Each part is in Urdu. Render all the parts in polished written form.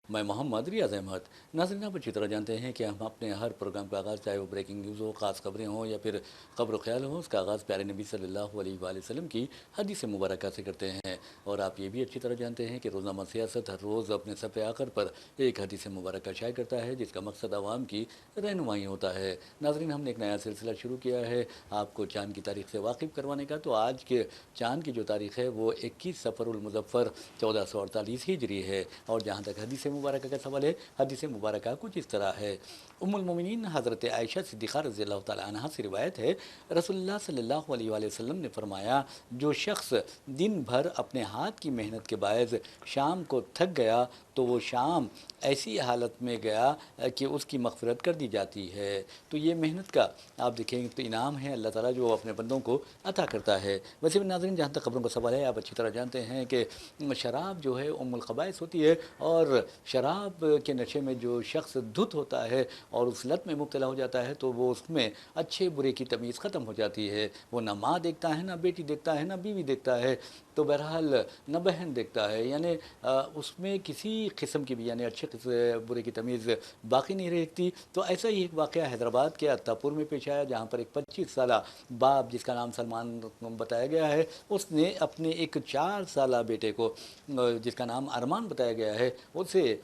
میں محمد ریاض احمد۔ ناظرین، آپ اچھی طرح جانتے ہیں کہ ہم اپنے ہر پروگرام کا آغاز، چاہے وہ بریکنگ نیوز ہو، خاص خبریں ہوں یا پھر خبر و خیال ہو، اس کا آغاز پیارے نبی صلی اللہ علیہ وآلہ وسلم کی حدیث مبارکہ سے کرتے ہیں۔ اور آپ یہ بھی اچھی طرح جانتے ہیں کہ روزنامہ سیاست ہر روز اپنے صفحے آخر پر ایک حدیث مبارکہ شائع کرتا ہے، جس کا مقصد عوام کی رہنمائی ہوتا ہے۔ ناظرین، ہم نے ایک نیا سلسلہ شروع کیا ہے آپ کو چاند کی تاریخ سے واقف کروانے کا۔ تو آج کے چاند کی جو تاریخ ہے وہ 21 صفر المظفر 1448 ہجری ہے۔ اور جہاں تک حدیث مبارکہ کا سوال ہے، حدیث مبارکہ کچھ اس طرح ہے۔ ام المومنین حضرت عائشہ صدیقہ رضی اللہ تعالی عنہ سے روایت ہے، رسول اللہ صلی اللہ علیہ وآلہ وسلم نے فرمایا، جو شخص دن بھر اپنے ہاتھ کی محنت کے باعث شام کو تھک گیا تو وہ شام ایسی حالت میں گیا کہ اس کی مغفرت کر دی جاتی ہے۔ تو یہ محنت کا آپ دیکھیں تو انعام ہے اللہ تعالیٰ جو اپنے بندوں کو عطا کرتا ہے۔ ویسے بھی ناظرین، جہاں تک خبروں کا سوال ہے، آپ اچھی طرح جانتے ہیں کہ شراب جو ہے ام الخبائث ہوتی ہے، اور شراب کے نشے میں جو شخص دھت ہوتا ہے اور اس لت میں مبتلا ہو جاتا ہے تو وہ اس میں اچھے برے کی تمیز ختم ہو جاتی ہے۔ وہ نہ ماں دیکھتا ہے، نہ بیٹی دیکھتا ہے، نہ بیوی دیکھتا ہے، تو بہرحال نہ بہن دیکھتا ہے، یعنی اس میں کسی قسم کی بھی یعنی اچھے برے کی تمیز باقی نہیں رہتی۔ تو ایسا ہی ایک واقعہ حیدرآباد کے عطاپور میں پیش آیا، جہاں پر ایک 25 سالہ باپ جس کا نام سلمان بتایا گیا ہے، اس نے اپنے ایک 4 سالہ بیٹے کو جس کا نام ارمان بتایا گیا ہے، اسے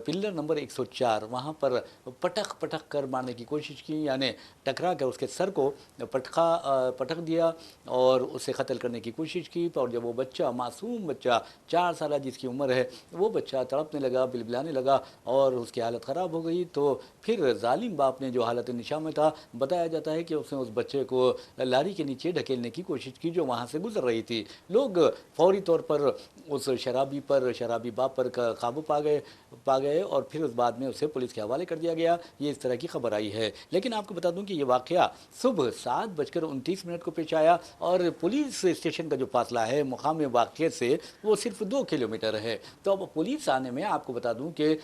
پلر نمبر 104 وہاں پر پٹک کر مارنے کی کوشش کی، یعنی ٹکرا کر اس کے سر کو پٹک دیا اور اسے قتل کرنے کی کوشش کی۔ اور جب وہ بچہ، معصوم بچہ 4 سالہ جس کی عمر ہے، وہ بچہ تڑپنے لگا، بلبلانے لگا اور اس کی حالت خراب ہو گئی، تو پھر ظالم باپ نے جو حالت نشاں میں تھا، بتایا جاتا ہے کہ اس نے اس بچے کو لاری کے نیچے ڈھکیلنے کی کوشش کی جو وہاں سے گزر رہی تھی۔ لوگ فوری طور پر اس شرابی باپ پر قابو پا گئے اور پھر اس بعد میں اسے پولیس کے حوالے کر دیا گیا۔ یہ اس طرح کی خبر آئی ہے، لیکن آپ کو بتا دوں کہ یہ واقعہ صبح 7:29 کو پیش آیا، اور پولیس اسٹیشن کا جو فاصلہ ہے مقام واقعے سے وہ صرف 2 کلومیٹر ہے۔ تو اب پولیس آنے میں آپ کو بتا دوں کہ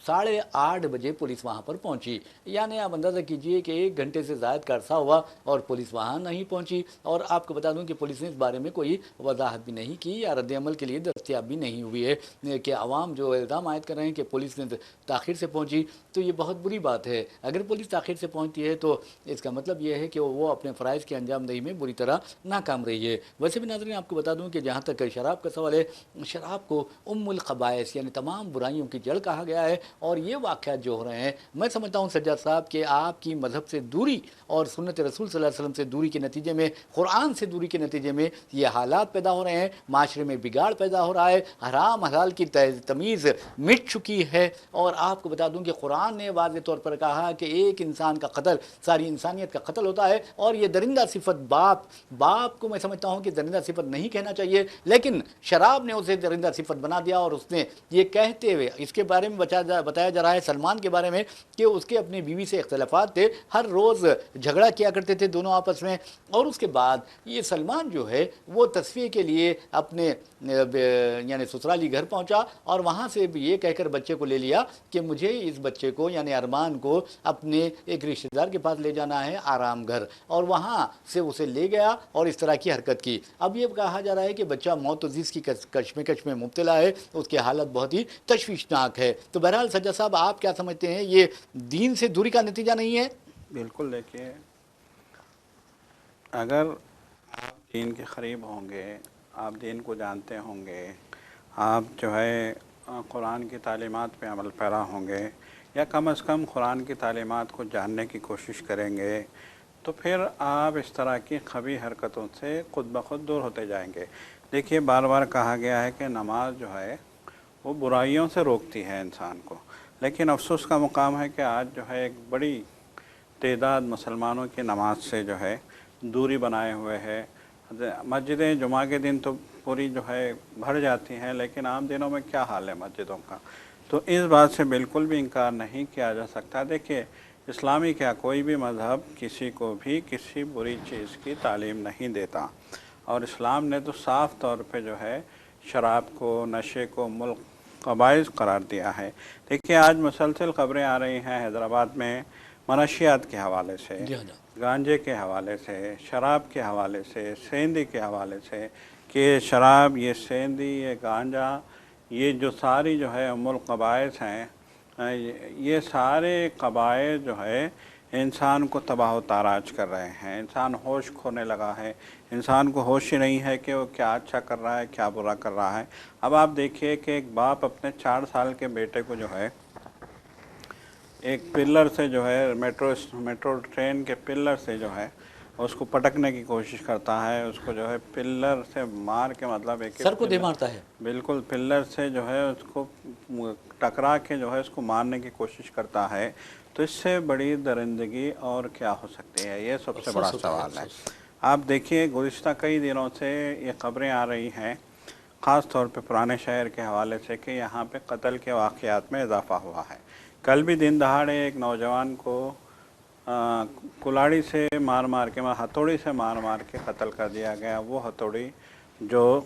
8:30 بجے پولیس وہاں پر پہنچی، یعنی آپ اندازہ کیجئے کہ 1 گھنٹے سے زائد کا عرصہ ہوا اور پولیس وہاں نہیں پہنچی۔ اور آپ کو بتا دوں کہ پولیس نے اس بارے میں کوئی وضاحت بھی نہیں کی یا رد عمل کے لیے دستیاب بھی نہیں ہوئی ہے کہ عوام جو الزام عائد کر رہے ہیں کہ پولیس نے تاخیر سے پہنچی، تو یہ بہت بری بات ہے۔ اگر پولیس تاخیر سے پہنچتی ہے تو اس کا مطلب یہ ہے کہ وہ اپنے فرائض کی انجام دہی میں بری طرح ناکام رہی ہے۔ ویسے بھی ناظرین، آپ کو بتا دوں کہ جہاں تک شراب کا سوال ہے، شراب کو ام الخبائث یعنی تمام برائیوں کی جڑ کہا گیا ہے، اور یہ واقعات جو ہو رہے ہیں، میں سمجھتا ہوں سجاد صاحب کہ آپ کی مذہب سے دوری اور سنت رسول صلی اللہ علیہ وسلم سے دوری کے نتیجے میں، قرآن سے دوری کے نتیجے میں یہ حالات پیدا ہو رہے ہیں، معاشرے میں بگاڑ پیدا ہو رہا ہے، حرام حلال کی تمیز مٹ چکی ہے۔ اور آپ کو بتا دوں کہ قرآن نے واضح طور پر کہا کہ ایک انسان کا قتل ساری انسانیت کا قتل ہوتا ہے، اور یہ درندہ صفت باپ کو میں سمجھتا ہوں کہ درندہ صفت نہیں کہنا چاہیے، لیکن شراب نے اسے درندہ صفت بنا دیا۔ اور اس نے یہ کہتے ہوئے، اس کے بارے میں بتایا جا رہا ہے سلمان کے بارے میں، کہ اس کے اپنی بیوی سے اختلافات تھے، ہر روز جھگڑا کیا کرتے تھے دونوں آپس میں، اور اس کے بعد یہ سلمان جو ہے وہ تصفیے کے لیے اپنے یعنی سسرالی گھر پہنچا، اور وہاں سے بھی یہ کہہ کر بچے کو لے لیا کہ مجھے اس بچے کو یعنی ارمان کو اپنے ایک رشتہ دار کے پاس لے جانا ہے، آرام گھر، اور وہاں سے اسے لے گیا اور اس طرح کی حرکت کی۔ اب یہ کہا جا رہا ہے کہ بچہ موت و زیست کی کشمکش میں مبتلا ہے، اس کی حالت بہت ہی تشویشناک ہے۔ تو بہرحال سجاد صاحب، آپ کیا سمجھتے ہیں، یہ دین سے دوری کا نتیجہ نہیں ہے؟ بالکل، دیکھیے، اگر آپ دین کے قریب ہوں گے، آپ دین کو جانتے ہوں گے، آپ جو ہے قرآن کی تعلیمات پہ عمل پیرا ہوں گے، یا کم از کم قرآن کی تعلیمات کو جاننے کی کوشش کریں گے، تو پھر آپ اس طرح کی قبیح حرکتوں سے خود بخود دور ہوتے جائیں گے۔ دیکھیے، بار بار کہا گیا ہے کہ نماز جو ہے وہ برائیوں سے روکتی ہے انسان کو، لیکن افسوس کا مقام ہے کہ آج جو ہے ایک بڑی تعداد مسلمانوں کی نماز سے جو ہے دوری بنائے ہوئے ہے۔ مسجدیں جمعہ کے دن تو پوری جو ہے بھر جاتی ہیں، لیکن عام دنوں میں کیا حال ہے مسجدوں کا؟ تو اس بات سے بالکل بھی انکار نہیں کیا جا سکتا۔ دیکھیے، اسلامی کیا کوئی بھی مذہب کسی کو بھی کسی بری چیز کی تعلیم نہیں دیتا، اور اسلام نے تو صاف طور پہ جو ہے شراب کو، نشے کو، باعث قرار دیا ہے۔ دیکھیے آج مسلسل خبریں آ رہی ہیں حیدرآباد میں منشیات کے حوالے سے، جی ہاں جناب، گانجے کے حوالے سے، شراب کے حوالے سے، سیندی کے حوالے سے، کہ شراب، یہ سیندی، یہ گانجا، یہ جو ساری جو ہے ام القبائث ہیں، یہ سارے قبائل جو ہے انسان کو تباہ و تاراج کر رہے ہیں۔ انسان ہوش کھونے لگا ہے، انسان کو ہوش ہی نہیں ہے کہ وہ کیا اچھا کر رہا ہے، کیا برا کر رہا ہے۔ اب آپ دیکھیے کہ ایک باپ اپنے 4 سال کے بیٹے کو جو ہے ایک پلر سے جو ہے میٹرو ٹرین کے پلر سے جو ہے اس کو پٹکنے کی کوشش کرتا ہے، اس کو جو ہے پلر سے مار کے، مطلب ایک سر کو دے مارتا ہے۔ بالکل پلر سے جو ہے اس کو ٹکرا کے جو ہے اس کو مارنے کی کوشش کرتا ہے۔ تو اس سے بڑی درندگی اور کیا ہو سکتی ہے؟ یہ سب سے بڑا افسوس ہوتا ہے، سوال ہے۔ افسوس۔ آپ دیکھیے گزشتہ کئی دنوں سے یہ خبریں آ رہی ہیں، خاص طور پہ پرانے شہر کے حوالے سے، کہ یہاں پہ قتل کے واقعات میں اضافہ ہوا ہے۔ کل بھی دن دہاڑے ایک نوجوان کو کلاڑی سے مار کے، ہتھوڑی سے مار کے قتل کر دیا گیا۔ وہ ہتھوڑی جو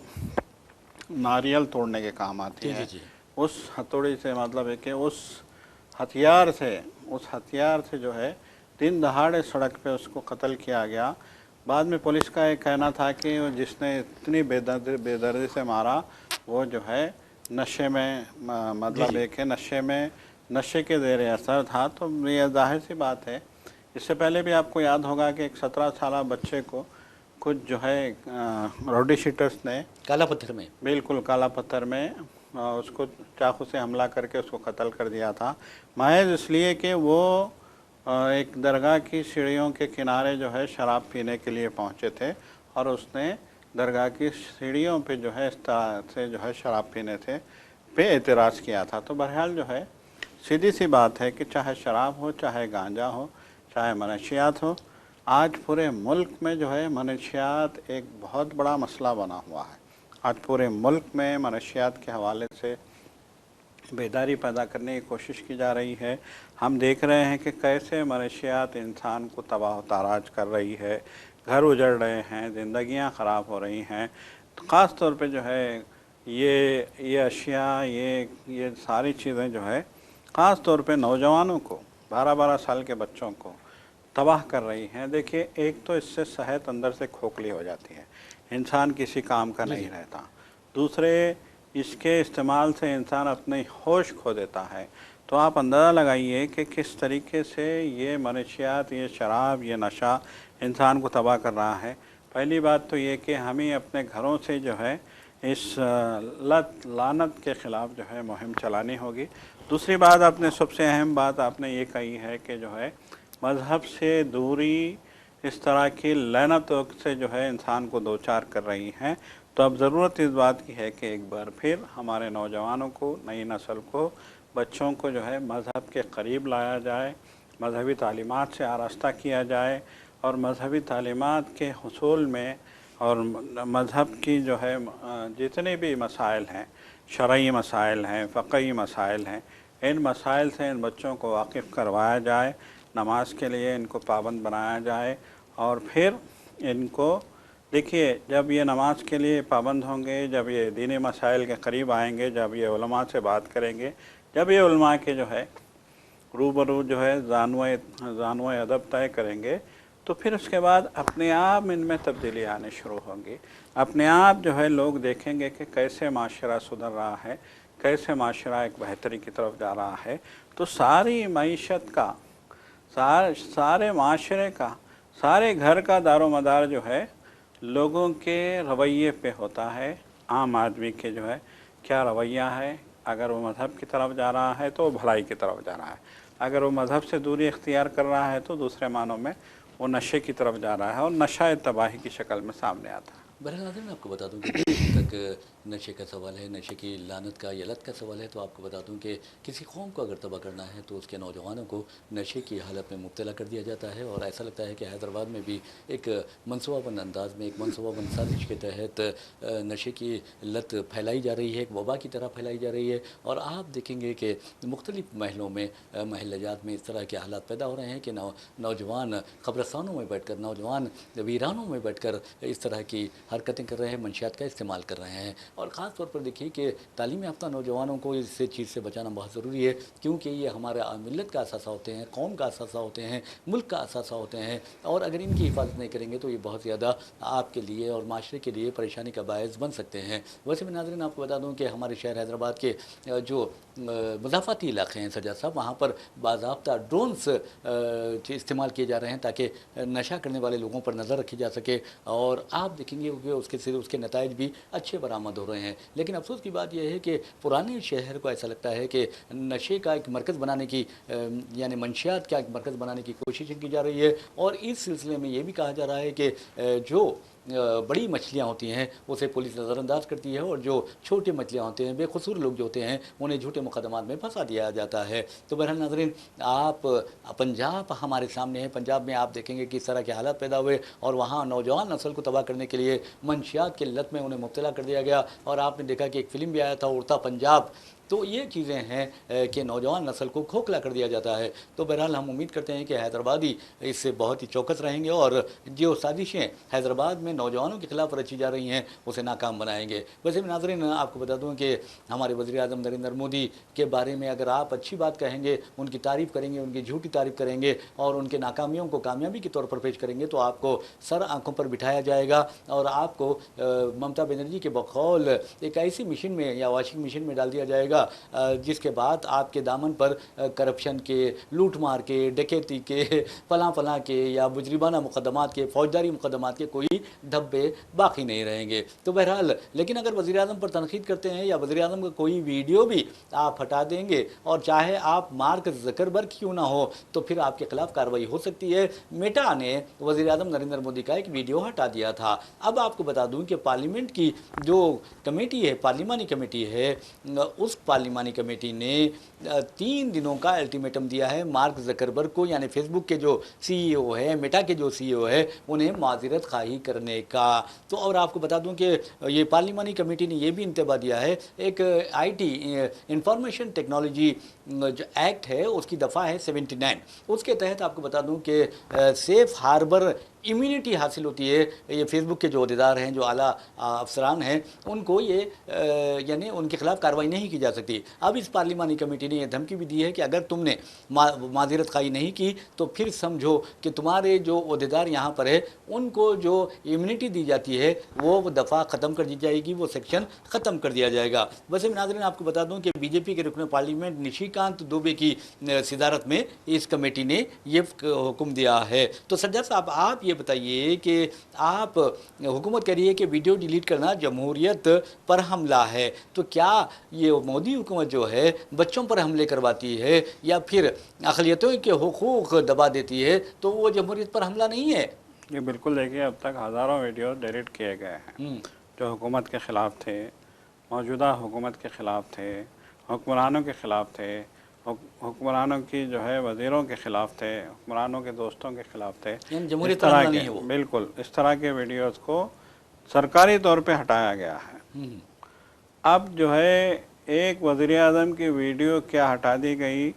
ناریل توڑنے کے کام آتی جی ہے، جی جی، اس ہتھوڑی سے، مطلب ہے کہ اس ہتھیار سے جو ہے دن دہاڑے سڑک پہ اس کو قتل کیا گیا۔ بعد میں پولیس کا یہ کہنا تھا کہ جس نے اتنی بے دردی سے مارا وہ جو ہے نشے میں، مطلب ہے کہ نشے کے زیر اثر تھا۔ تو یہ ظاہر سی بات ہے، اس سے پہلے بھی آپ کو یاد ہوگا کہ ایک 17 سالہ بچے کو کچھ جو ہے راؤڈی شیٹرز نے کالا پتھر میں۔ بالکل کالا پتھر میں اس کو چاقو سے حملہ کر کے اس کو قتل کر دیا تھا، محض اس لیے کہ وہ ایک درگاہ کی سیڑھیوں کے کنارے جو ہے شراب پینے کے لیے پہنچے تھے، اور اس نے درگاہ کی سیڑھیوں پہ جو ہے اس طرح سے جو ہے شراب پینے پہ اعتراض کیا تھا۔ تو بہرحال جو ہے سیدھی سی بات ہے کہ چاہے شراب ہو، چاہے گانجا ہو، چاہے منشیات ہو، آج پورے ملک میں جو ہے منشیات ایک بہت بڑا مسئلہ بنا ہوا ہے۔ آج پورے ملک میں منشیات کے حوالے سے بیداری پیدا کرنے کی کوشش کی جا رہی ہے۔ ہم دیکھ رہے ہیں کہ کیسے منشیات انسان کو تباہ و تاراج کر رہی ہے، گھر اجڑ رہے ہیں، زندگیاں خراب ہو رہی ہیں۔ تو خاص طور پہ جو ہے یہ اشیاء، یہ ساری چیزیں جو ہے خاص طور پہ نوجوانوں کو، 12 سال کے بچوں کو تباہ کر رہی ہیں۔ دیکھیے ایک تو اس سے صحت اندر سے کھوکھلی ہو جاتی ہے، انسان کسی کام کا نہیں رہتا۔ دوسرے، اس کے استعمال سے انسان اپنے ہوش کھو دیتا ہے۔ تو آپ اندازہ لگائیے کہ کس طریقے سے یہ منشیات، یہ شراب، یہ نشہ انسان کو تباہ کر رہا ہے۔ پہلی بات تو یہ کہ ہمیں اپنے گھروں سے جو ہے اس لعنت کے خلاف جو ہے مہم چلانی ہوگی۔ دوسری بات، آپ نے سب سے اہم بات آپ نے یہ کہی ہے کہ جو ہے مذہب سے دوری اس طرح کی لعنتوں سے جو ہے انسان کو دوچار کر رہی ہیں۔ تو اب ضرورت اس بات کی ہے کہ ایک بار پھر ہمارے نوجوانوں کو، نئی نسل کو، بچوں کو جو ہے مذہب کے قریب لایا جائے، مذہبی تعلیمات سے آراستہ کیا جائے، اور مذہبی تعلیمات کے حصول میں اور مذہب کی جو ہے جتنے بھی مسائل ہیں، شرعی مسائل ہیں، فقہی مسائل ہیں، ان مسائل سے ان بچوں کو واقف کروایا جائے، نماز کے لیے ان کو پابند بنایا جائے، اور پھر ان کو دیکھیے جب یہ نماز کے لیے پابند ہوں گے، جب یہ دینی مسائل کے قریب آئیں گے، جب یہ علماء سے بات کریں گے، جب یہ علماء کے جو ہے روبرو جو ہے زانوہ ادب طے کریں گے، تو پھر اس کے بعد اپنے آپ ان میں تبدیلی آنے شروع ہوں گی۔ اپنے آپ جو ہے لوگ دیکھیں گے کہ کیسے معاشرہ سدھر رہا ہے، کیسے معاشرہ ایک بہتری کی طرف جا رہا ہے۔ تو ساری معیشت کا، سارے معاشرے کا، سارے گھر کا دار و مدار جو ہے لوگوں کے رویے پہ ہوتا ہے۔ عام آدمی کے جو ہے کیا رویہ ہے، اگر وہ مذہب کی طرف جا رہا ہے تو وہ بھلائی کی طرف جا رہا ہے، اگر وہ مذہب سے دوری اختیار کر رہا ہے تو دوسرے معنوں میں وہ نشے کی طرف جا رہا ہے، اور نشہ تباہی کی شکل میں سامنے آتا ہے۔ بہرحال ناظرین، میں آپ کو بتا دوں کہ جہاں تک نشے کا سوال ہے، نشے کی لعنت کا یا لت کا سوال ہے، تو آپ کو بتا دوں کہ کسی قوم کو اگر تباہ کرنا ہے تو اس کے نوجوانوں کو نشے کی حالت میں مبتلا کر دیا جاتا ہے۔ اور ایسا لگتا ہے کہ حیدرآباد میں بھی ایک منصوبہ بند انداز میں، ایک منصوبہ بند سازش کے تحت نشے کی لت پھیلائی جا رہی ہے، ایک وبا کی طرح پھیلائی جا رہی ہے۔ اور آپ دیکھیں گے کہ مختلف محلوں میں، محلہ جات میں اس طرح کے حالات پیدا ہو رہے ہیں کہ نوجوان قبرستانوں میں بیٹھ کر، نوجوان ویرانوں میں بیٹھ کر اس طرح کی حرکتیں کر رہے ہیں، منشیات کا استعمال کر رہے ہیں۔ رہے ہیں، اور خاص طور پر دیکھیے کہ تعلیم یافتہ نوجوانوں کو اس چیز سے بچانا بہت ضروری ہے، کیونکہ یہ ہمارے ملت کا اثاثہ ہوتے ہیں، قوم کا اثاثہ ہوتے ہیں، ملک کا اثاثہ ہوتے ہیں، اور اگر ان کی حفاظت نہیں کریں گے تو یہ بہت زیادہ آپ کے لیے اور معاشرے کے لیے پریشانی کا باعث بن سکتے ہیں۔ ویسے میں ناظرین آپ کو بتا دوں کہ ہمارے شہر حیدرآباد کے جو مضافاتی علاقے ہیں سجاد صاحب، وہاں پر باضابطہ ڈرونس استعمال کیے جا رہے ہیں تاکہ نشہ کرنے والے لوگوں پر نظر رکھی جا سکے، اور آپ دیکھیں گے کہ اس کے نتائج بھی اچھے برآمد ہو رہے ہیں۔ لیکن افسوس کی بات یہ ہے کہ پرانے شہر کو ایسا لگتا ہے کہ نشے کا ایک مرکز بنانے کی یعنی منشیات کا ایک مرکز بنانے کی کوششیں کی جا رہی ہے، اور اس سلسلے میں یہ بھی کہا جا رہا ہے کہ جو بڑی مچھلیاں ہوتی ہیں اسے پولیس نظر انداز کرتی ہے، اور جو چھوٹے مچھلیاں ہوتے ہیں، بے قصور لوگ جو ہوتے ہیں، انہیں جھوٹے مقدمات میں پھنسا دیا جاتا ہے۔ تو بہرحال ناظرین، آپ پنجاب ہمارے سامنے ہے، پنجاب میں آپ دیکھیں گے کہ اس طرح کے حالات پیدا ہوئے، اور وہاں نوجوان نسل کو تباہ کرنے کے لیے منشیات کے لت میں انہیں مبتلا کر دیا گیا، اور آپ نے دیکھا کہ ایک فلم بھی آیا تھا اڑتا پنجاب۔ تو یہ چیزیں ہیں کہ نوجوان نسل کو کھوکھلا کر دیا جاتا ہے۔ تو بہرحال ہم امید کرتے ہیں کہ حیدرآبادی اس سے بہت ہی چوکس رہیں گے، اور جو سازشیں حیدرآباد میں نوجوانوں کے خلاف رچی جا رہی ہیں اسے ناکام بنائیں گے۔ ویسے میں ناظرین آپ کو بتا دوں کہ ہمارے وزیر اعظم نریندر مودی کے بارے میں اگر آپ اچھی بات کہیں گے، ان کی تعریف کریں گے، ان کی جھوٹی تعریف کریں گے، اور ان کے ناکامیوں کو کامیابی کے طور پر پیش کریں گے، تو آپ کو سر آنکھوں پر بٹھایا جائے گا، اور آپ کو ممتا بنرجی کے بقول ایک ایسی مشین میں یا واشنگ مشین میں ڈال دیا جائے گا جس کے بعد آپ کے دامن پر کرپشن کے، لوٹ مار کے، ڈکیتی کے، فلاں کے یا مجرمانہ مقدمات کے، فوجداری مقدمات کے کوئی دھبے باقی نہیں رہیں گے۔ تو بہرحال لیکن اگر وزیر اعظم پر تنقید کرتے ہیں یا وزیر اعظم کا کوئی ویڈیو بھی آپ ہٹا دیں گے، اور چاہے آپ مارک زکربرگ کیوں نہ ہو، تو پھر آپ کے خلاف کارروائی ہو سکتی ہے۔ میٹا نے وزیر اعظم نریندر مودی کا ایک ویڈیو ہٹا دیا تھا۔ اب آپ کو بتا دوں کہ پارلیمنٹ کی جو کمیٹی ہے، پارلیمانی کمیٹی ہے، اس پارلیمانی کمیٹی نے 3 دنوں کا الٹیمیٹم دیا ہے مارک زکربرگ کو، یعنی فیس بک کے جو سی ای او ہے، میٹا کے جو سی ای او ہے، انہیں معذرت خواہی کرنے کا۔ تو اور آپ کو بتا دوں کہ یہ پارلیمانی کمیٹی نے یہ بھی انتباہ دیا ہے، ایک آئی ٹی انفارمیشن ٹیکنالوجی جو ایکٹ ہے اس کی دفعہ ہے 79، اس کے تحت آپ کو بتا دوں کہ سیف ہاربر امیونٹی حاصل ہوتی ہے۔ یہ فیس بک کے جو عہدیدار ہیں، جو اعلیٰ افسران ہیں، ان کو یہ یعنی ان کے خلاف کارروائی نہیں کی جا سکتی۔ اب اس پارلیمانی کمیٹی نے یہ دھمکی بھی دی ہے کہ اگر تم نے معذرت خواہی نہیں کی تو پھر سمجھو کہ تمہارے جو عہدیدار یہاں پر ہے ان کو جو امیونٹی دی جاتی ہے وہ دفعہ ختم کر دی جائے گی، وہ سیکشن ختم کر دیا جائے گا۔ ویسے ناظرین آپ کو بتا دوں کہ بی جے پی کے رکن پارلیمنٹ نشیکانت دوبے کی صدارت میں اس کمیٹی نے یہ حکم دیا ہے۔ تو سجاد صاحب آپ یہ بتائیے کہ آپ حکومت کہہ رہی ہے کہ ویڈیو ڈیلیٹ کرنا جمہوریت پر حملہ ہے، تو کیا یہ مودی حکومت جو ہے بچوں پر حملے کرواتی ہے یا پھر اقلیتوں کے حقوق دبا دیتی ہے، تو وہ جمہوریت پر حملہ نہیں ہے؟ یہ بالکل دیکھیے، اب تک ہزاروں ویڈیوز ڈیلیٹ کیے گئے ہیں جو حکومت کے خلاف تھے، موجودہ حکومت کے خلاف تھے، حکمرانوں کے خلاف تھے، حکمرانوں کی جو ہے وزیروں کے خلاف تھے، حکمرانوں کے دوستوں کے خلاف تھے۔ یعنی اس جمہوریت پر طرح حملہ کے نہیں ہے وہ؟ بالکل اس طرح کے ویڈیوز کو سرکاری طور پہ ہٹایا گیا ہے۔ اب جو ہے ایک وزیر اعظم کی ویڈیو کیا ہٹا دی گئی،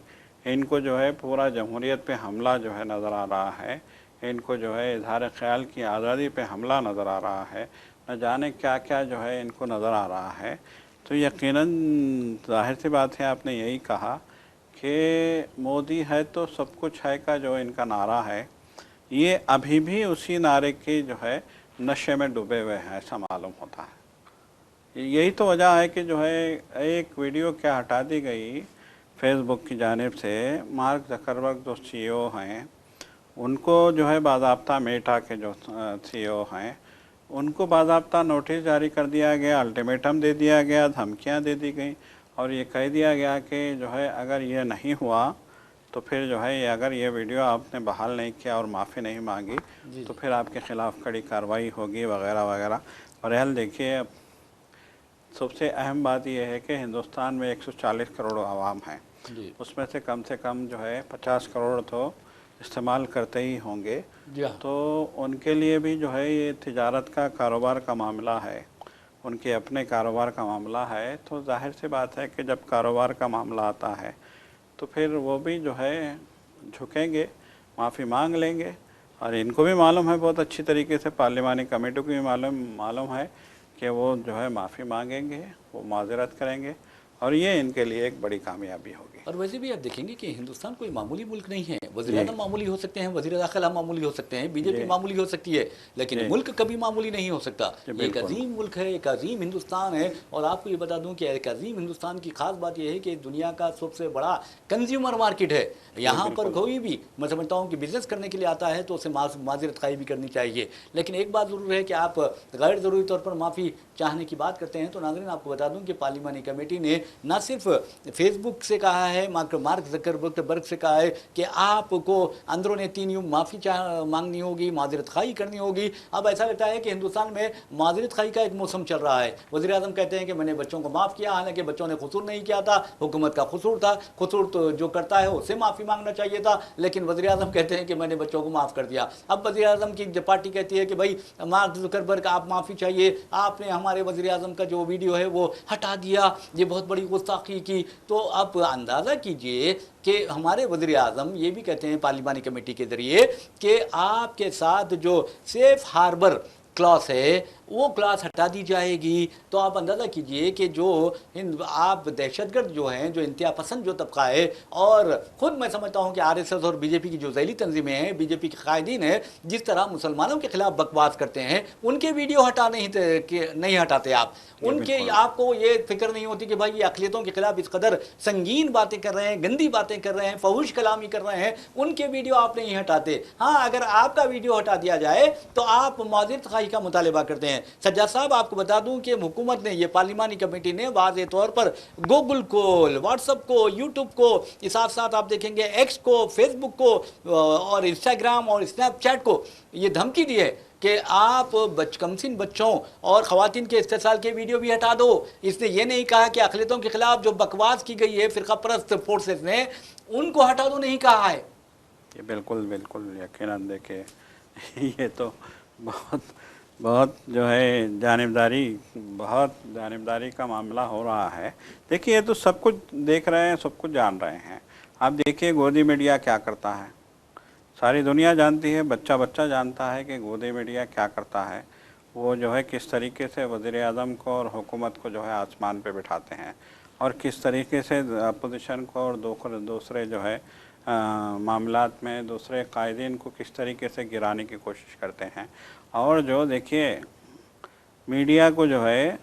ان کو جو ہے پورا جمہوریت پہ حملہ جو ہے نظر آ رہا ہے، ان کو جو ہے اظہار خیال کی آزادی پہ حملہ نظر آ رہا ہے، نہ جانے کیا کیا جو ہے ان کو نظر آ رہا ہے۔ تو یقیناً ظاہر سی بات ہے، آپ نے یہی کہا کہ مودی ہے تو سب کچھ ہے کا جو ان کا نعرہ ہے، یہ ابھی بھی اسی نعرے کی جو ہے نشے میں ڈوبے ہوئے ہیں، ایسا معلوم ہوتا ہے۔ یہی تو وجہ ہے کہ جو ہے ایک ویڈیو کیا ہٹا دی گئی فیس بک کی جانب سے، مارک زکربرگ جو سی ای او ہیں ان کو جو ہے باضابطہ، میٹا کے جو سی ای او ہیں ان کو باضابطہ نوٹس جاری کر دیا گیا، الٹیمیٹم دے دیا گیا، دھمکیاں دے دی گئیں، اور یہ کہہ دیا گیا کہ جو ہے اگر یہ نہیں ہوا تو پھر جو ہے اگر یہ ویڈیو آپ نے بحال نہیں کیا اور معافی نہیں مانگی تو پھر آپ کے خلاف کڑی کارروائی ہوگی وغیرہ وغیرہ۔ بہرحال دیکھیے، سب سے اہم بات یہ ہے کہ ہندوستان میں 140 کروڑ عوام ہیں، اس میں سے کم جو ہے 50 کروڑ تو استعمال کرتے ہی ہوں گے، تو ان کے لیے بھی جو ہے یہ تجارت کا، کاروبار کا معاملہ ہے، ان کے اپنے کاروبار کا معاملہ ہے۔ تو ظاہر سی بات ہے کہ جب کاروبار کا معاملہ آتا ہے تو پھر وہ بھی جو ہے جھکیں گے، معافی مانگ لیں گے، اور ان کو بھی معلوم ہے بہت اچھی طریقے سے، پارلیمانی کمیٹی کو بھی معلوم ہے کہ وہ جو ہے معافی مانگیں گے، وہ معذرت کریں گے، اور یہ ان کے لیے ایک بڑی کامیابی ہوگی۔ اور ویسے بھی آپ دیکھیں گے کہ ہندوستان کوئی معمولی ملک نہیں ہے، وزیر جی اعظم معمولی ہو سکتے ہیں، وزیر داخلہ معمولی ہو سکتے ہیں، بی جے پی جی معمولی ہو سکتی ہے، لیکن جی ملک کبھی معمولی نہیں ہو سکتا۔ جی یہ ایک بالکل عظیم ملک ہے، ایک عظیم ہندوستان ہے، اور آپ کو یہ بتا دوں کہ ایک عظیم ہندوستان کی خاص بات یہ ہے کہ دنیا کا سب سے بڑا کنزیومر مارکیٹ ہے۔ جی یہاں پر بالکل کوئی بھی میں سمجھتا ہوں کہ بزنس کرنے کے لیے آتا ہے تو اسے معذرت خواہی بھی کرنی چاہیے، لیکن ایک بات ضرور ہے کہ آپ غیر ضروری طور پر معافی چاہنے کی بات کرتے ہیں تو ناظرین آپ کو بتا دوں کہ پارلیمانی کمیٹی نے نہ صرف فیس بک سے کہا ہے، مارک زکربرگ سے کہا ہے کہ آپ کو اندرون تین یوم معافی مانگنی ہوگی، معذرت خواہی کرنی ہوگی۔ اب ایسا لگتا ہے کہ ہندوستان میں معذرت خواہی کا ایک موسم چل رہا ہے۔ وزیر اعظم کہتے ہیں کہ میں نے بچوں کو معاف کیا، حالانکہ بچوں نے قصور نہیں کیا تھا، حکومت کا قصور تھا، قصور تو جو کرتا ہے اسے معافی مانگنا چاہیے تھا، لیکن وزیر اعظم کہتے ہیں کہ میں نے بچوں کو معاف کر دیا۔ اب وزیر اعظم کی پارٹی کہتی ہے کہ بھائی مارک زکربرگ آپ معافی چاہیے، آپ نے ہمارے وزیر اعظم کا جو ویڈیو ہے وہ ہٹا دیا، یہ بہت بڑی گستاخی کی۔ تو اب اندازہ کیجئے کہ ہمارے وزیر اعظم یہ بھی کہتے ہیں پارلیمانی کمیٹی کے ذریعے کہ آپ کے ساتھ جو سیف ہاربر کلاس ہے وہ کلاس ہٹا دی جائے گی۔ تو آپ اندازہ کیجئے کہ جو آپ دہشت گرد جو ہیں، جو انتہا پسند جو طبقہ ہے، اور خود میں سمجھتا ہوں کہ آر ایس ایس اور بی جے پی کی جو ذیلی تنظیمیں ہیں، بی جے پی کے قائدین ہیں، جس طرح مسلمانوں کے خلاف بکواس کرتے ہیں، ان کے ویڈیو نہیں ہٹاتے آپ، جی ان کے بالکل آپ کو یہ فکر نہیں ہوتی کہ بھائی یہ اقلیتوں کے خلاف اس قدر سنگین باتیں کر رہے ہیں، گندی باتیں کر رہے ہیں، فحش کلامی کر رہے ہیں، ان کے ویڈیو آپ نہیں ہٹاتے۔ ہاں اگر آپ کا ویڈیو ہٹا دیا جائے تو آپ معذرت خواہی کا مطالبہ کرتے ہیں۔ سجاد صاحب آپ کو بتا دوں کہ حکومت نے، یہ پارلیمانی کمیٹی نے واضح طور پر گوگل کو، واٹس ایپ کو، یوٹیوب کو، ساتھ ساتھ آپ دیکھیں گے ایکس کو، فیس بک کو، اور انسٹاگرام اور اسنیپ چیٹ کو یہ دھمکی دی ہے کہ آپ کم سن بچوں اور خواتین کے استحصال کے ویڈیو بھی ہٹا دو۔ اس نے یہ نہیں کہا کہ اقلیتوں کے خلاف جو بکواس کی گئی ہے فرقہ پرست فورسز نے، ان کو ہٹا دو نہیں کہا ہے۔ یہ بالکل بالکل یقیناً دیکھیں یہ تو بہت بہت جو ہے بہت جانبداری کا معاملہ ہو رہا ہے۔ دیکھیے یہ تو سب کچھ دیکھ رہے ہیں، سب کچھ جان رہے ہیں۔ آپ دیکھیے گودی میڈیا کیا کرتا ہے، ساری دنیا جانتی ہے، بچہ بچہ جانتا ہے کہ گودی میڈیا کیا کرتا ہے۔ وہ جو ہے کس طریقے سے وزیر اعظم کو اور حکومت کو جو ہے آسمان پہ بٹھاتے ہیں، اور کس طریقے سے اپوزیشن کو اور دوسرے جو ہے معاملات میں دوسرے قائدین کو کس طریقے سے گرانے کی کوشش کرتے ہیں۔ اور جو دیکھیے میڈیا کو جو ہے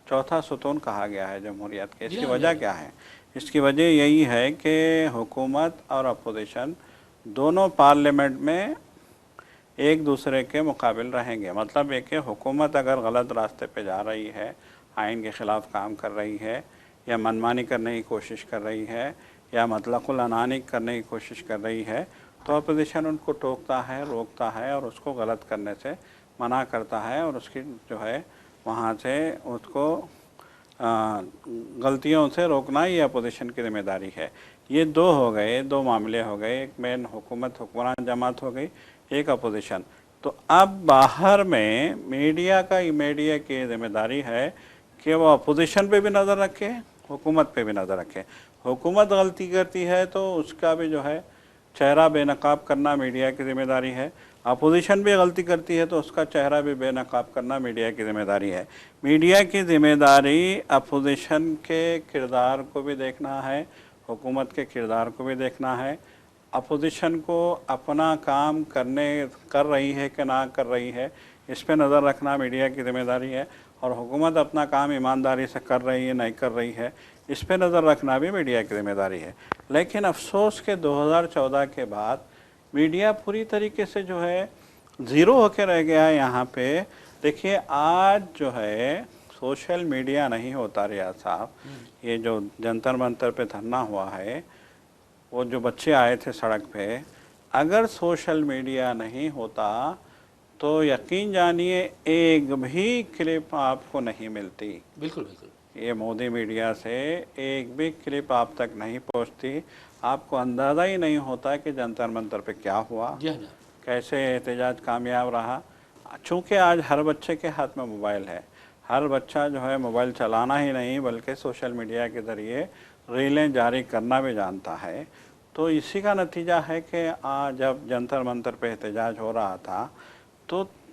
چوتھا ستون کہا گیا ہے جمہوریت کے۔ اس جی کی ہاں، جی وجہ ہاں۔ کیا ہے؟ اس کی وجہ یہی ہے کہ حکومت اور اپوزیشن دونوں پارلیمنٹ میں ایک دوسرے کے مقابل رہیں گے۔ مطلب یہ کہ حکومت اگر غلط راستے پہ جا رہی ہے، آئین کے خلاف کام کر رہی ہے، یا منمانی کرنے کی کوشش کر رہی ہے، یا مطلق العنانی کرنے کی کوشش کر رہی ہے، تو اپوزیشن ان کو ٹوکتا ہے، روکتا ہے، اور اس کو غلط کرنے سے منع کرتا ہے، اور اس کی جو ہے وہاں سے اس کو غلطیوں سے روکنا یہ اپوزیشن کی ذمہ داری ہے۔ یہ دو معاملے ہو گئے، ایک مین حکمران جماعت ہو گئی، ایک اپوزیشن۔ تو اب باہر میں میڈیا کی ذمہ داری ہے کہ وہ اپوزیشن پہ بھی نظر رکھے، حکومت پہ بھی نظر رکھے۔ حکومت غلطی کرتی ہے تو اس کا بھی جو ہے چہرہ بے نقاب کرنا میڈیا کی ذمہ داری ہے، اپوزیشن بھی غلطی کرتی ہے تو اس کا چہرہ بھی بے نقاب کرنا میڈیا کی ذمہ داری ہے۔ میڈیا کی ذمہ داری اپوزیشن کے کردار کو بھی دیکھنا ہے، حکومت کے کردار کو بھی دیکھنا ہے، اپوزیشن کو اپنا کام کر رہی ہے کہ نہ کر رہی ہے اس پہ نظر رکھنا میڈیا کی ذمہ داری ہے، اور حکومت اپنا کام ایمانداری سے کر رہی ہے نہیں کر رہی ہے اس پہ نظر رکھنا بھی میڈیا کی ذمہ داری ہے۔ لیکن افسوس کہ 2014 کے بعد میڈیا پوری طریقے سے جو ہے زیرو ہو کے رہ گیا ہے یہاں پہ۔ دیکھیے آج جو ہے سوشل میڈیا نہیں ہوتا ریاض صاحب، یہ جو جنتر منتر پہ دھرنا ہوا ہے، وہ جو بچے آئے تھے سڑک پہ، اگر سوشل میڈیا نہیں ہوتا تو یقین جانیے ایک بھی کلپ آپ کو نہیں ملتی۔ بالکل بالکل۔ یہ مودی میڈیا سے ایک بھی کلپ آپ تک نہیں پہنچتی، آپ کو اندازہ ہی نہیں ہوتا کہ جنتر منتر پہ کیا ہوا، جی ہاں، جی ہاں۔ کیسے احتجاج کامیاب رہا۔ چونکہ آج ہر بچے کے ہاتھ میں موبائل ہے، ہر بچہ جو ہے موبائل چلانا ہی نہیں بلکہ سوشل میڈیا کے ذریعے ریلیں جاری کرنا بھی جانتا ہے۔ تو اسی کا نتیجہ ہے کہ جب جنتر منتر پہ احتجاج ہو رہا تھا تو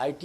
IT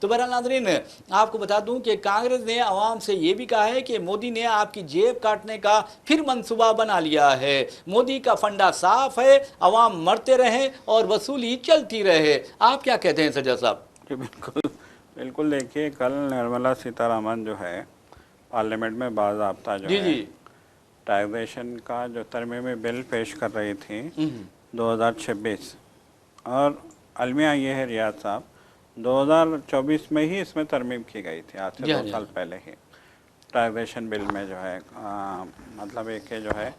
تو بہرحال ناظرین، آپ کو بتا دوں کہ کانگریس نے عوام سے یہ بھی کہا ہے کہ مودی نے آپ کی جیب کاٹنے کا پھر منصوبہ بنا لیا ہے۔ مودی کا فنڈا صاف ہے، عوام مرتے رہیں اور وصولی چلتی رہے۔ آپ کیا کہتے ہیں سجاد صاحب؟ جی بالکل دیکھیے، کل نرملا سیتارمن جو ہے پارلیمنٹ میں باضابطہ جو ہے ٹیکسیشن کا جو ترمیمی بل پیش کر رہی تھی 2026، اور المیہ یہ ہے ریاض صاحب 2024 میں ہی اس میں ترمیم کی گئی تھی، آج سے 2 سال پہلے ہی ٹیکسیشن بل میں جو ہے مطلب ہے کہ جو ہے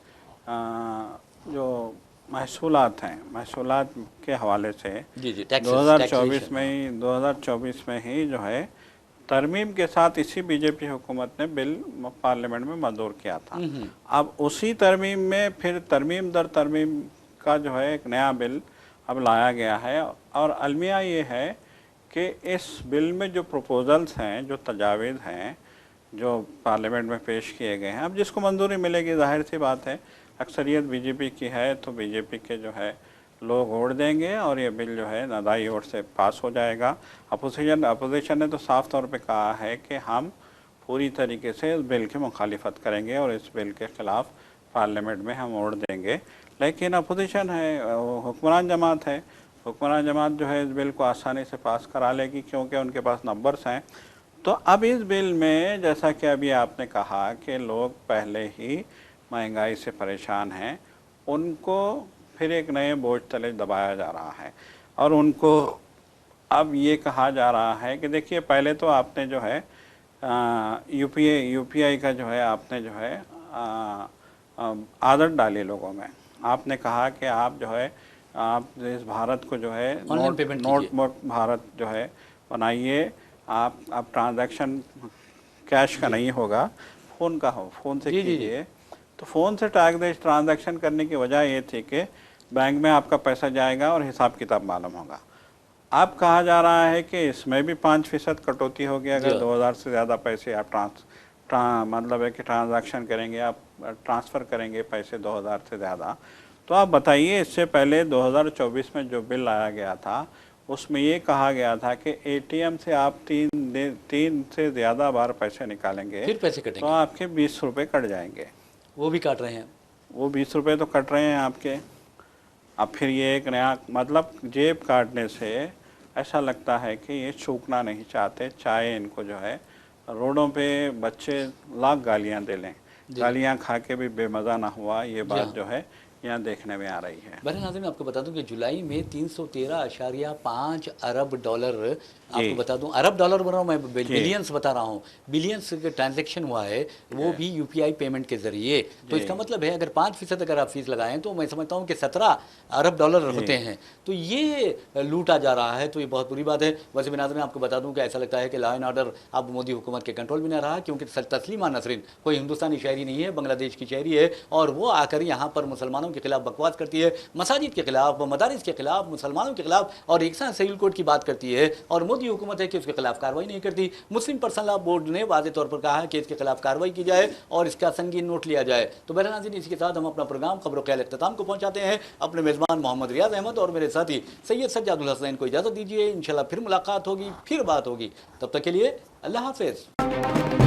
جو محصولات ہیں، محصولات کے حوالے سے 2024 میں ہی جو ہے ترمیم کے ساتھ اسی بی جے پی حکومت نے بل پارلیمنٹ میں منظور کیا تھا۔ اب اسی ترمیم میں پھر ترمیم در ترمیم کا جو ہے ایک نیا بل اب لایا گیا ہے، اور المیہ یہ ہے کہ اس بل میں جو پروپوزلز ہیں، جو تجاویز ہیں جو پارلیمنٹ میں پیش کیے گئے ہیں، اب جس کو منظوری ملے گی ظاہر سی بات ہے، اکثریت بی جے پی کی ہے تو بی جے پی کے جو ہے لوگ ووٹ دیں گے اور یہ بل جو ہے نادائی ووٹ سے پاس ہو جائے گا۔ اپوزیشن نے تو صاف طور پہ کہا ہے کہ ہم پوری طریقے سے اس بل کی مخالفت کریں گے اور اس بل کے خلاف پارلیمنٹ میں ہم ووٹ دیں گے، لیکن اپوزیشن ہے، حکمران جماعت ہے، حکمران جماعت جو ہے اس بل کو آسانی سے پاس کرا لے گی کیونکہ ان کے پاس نمبرز ہیں۔ تو اب اس بل میں جیسا کہ ابھی آپ نے کہا کہ لوگ پہلے ہی مہنگائی سے پریشان ہیں، ان کو پھر ایک نئے بوجھ تلے دبایا جا رہا ہے، اور ان کو اب یہ کہا جا رہا ہے کہ دیکھیے پہلے تو آپ نے جو ہے یو پی آئی کا جو ہے آپ نے جو ہے عادت ڈالی لوگوں میں، آپ نے کہا کہ آپ جو ہے آپ اس بھارت کو جو ہے نوٹ بھارت جو ہے بنائیے، آپ اب ٹرانزیکشن کیش کا نہیں ہوگا، فون کا ہو، فون سے کیجیے۔ تو فون سے ٹرانزیکشن کرنے کی وجہ یہ تھی کہ بینک میں آپ کا پیسہ جائے گا اور حساب کتاب معلوم ہوگا۔ اب کہا جا رہا ہے کہ اس میں بھی 5% کٹوتی ہوگی اگر 2000 سے زیادہ پیسے آپ مطلب ہے کہ ٹرانزیکشن کریں گے، آپ ٹرانسفر کریں گے پیسے 2000 سے زیادہ۔ تو آپ بتائیے، اس سے پہلے 2024 میں جو بل لایا گیا تھا اس میں یہ کہا گیا تھا کہ اے ٹی ایم سے آپ 3 سے زیادہ بار پیسے نکالیں گے تو آپ کے 20 روپے کٹ جائیں گے۔ وہ بھی کاٹ رہے ہیں، وہ 20 روپے تو کٹ رہے ہیں آپ کے۔ اب پھر یہ ایک نیا مطلب جیب کاٹنے سے ایسا لگتا ہے کہ یہ چوکنا نہیں چاہتے، چاہے ان کو جو ہے روڈوں پہ بچے لاکھ گالیاں دے لیں، گالیاں کھا کے بھی بے مزہ نہ ہوا، یہ بات جو ہے یہاں دیکھنے میں آ رہی ہے۔ بہرحال ناظرین، میں آپ کو بتا دوں کہ جولائی میں 313.5 ارب ڈالر، آپ کو بتا دوں ارب ڈالر بن رہا ہوں میں، بلینز بتا رہا ہوں، بلینز کا ٹرانزیکشن ہوا ہے، وہ بھی یو پی آئی پیمنٹ کے ذریعے۔ تو اس کا مطلب ہے اگر 5% اگر آپ فیس لگائیں تو میں سمجھتا ہوں کہ 17 ارب ڈالر ہوتے ہیں۔ تو یہ لوٹا جا رہا ہے، تو یہ بہت بری بات ہے۔ ویسے بھی ناظرین آپ کو بتا دوں کہ ایسا لگتا ہے کہ لا اینڈ آرڈر اب مودی حکومت کے کنٹرول میں نہ رہا، کیونکہ تسلیمہ نسرین کوئی ہندوستانی شہری نہیں ہے، بنگلہ دیش کی شہری ہے، اور وہ آ کر یہاں پر مسلمانوں کے خلاف بکواس کرتی ہے، مساجد کے خلاف، مدارس کے خلاف، مسلمانوں کے خلاف، اور یکساں سول کوڈ کی بات کرتی ہے، اور مودی حکومت ہے کہ اس کے خلاف کارروائی نہیں کرتی۔ مسلم پرسنل لاء بورڈ نے واضح طور پر کہا ہے کہ اس کے خلاف کارروائی کی جائے اور اس کا سنگین نوٹ لیا جائے۔ تو بہرحال ناظرین، اسی کے ساتھ ہم اپنا پروگرام خبر و خیال اختتام کو پہنچاتے ہیں۔ اپنے میزبان محمد ریاض احمد اور میرے ساتھی سید سجاد الحسین کو اجازت دیجیے، انشاءاللہ پھر ملاقات ہوگی، پھر بات ہوگی، تب تک کے لیے اللہ حافظ۔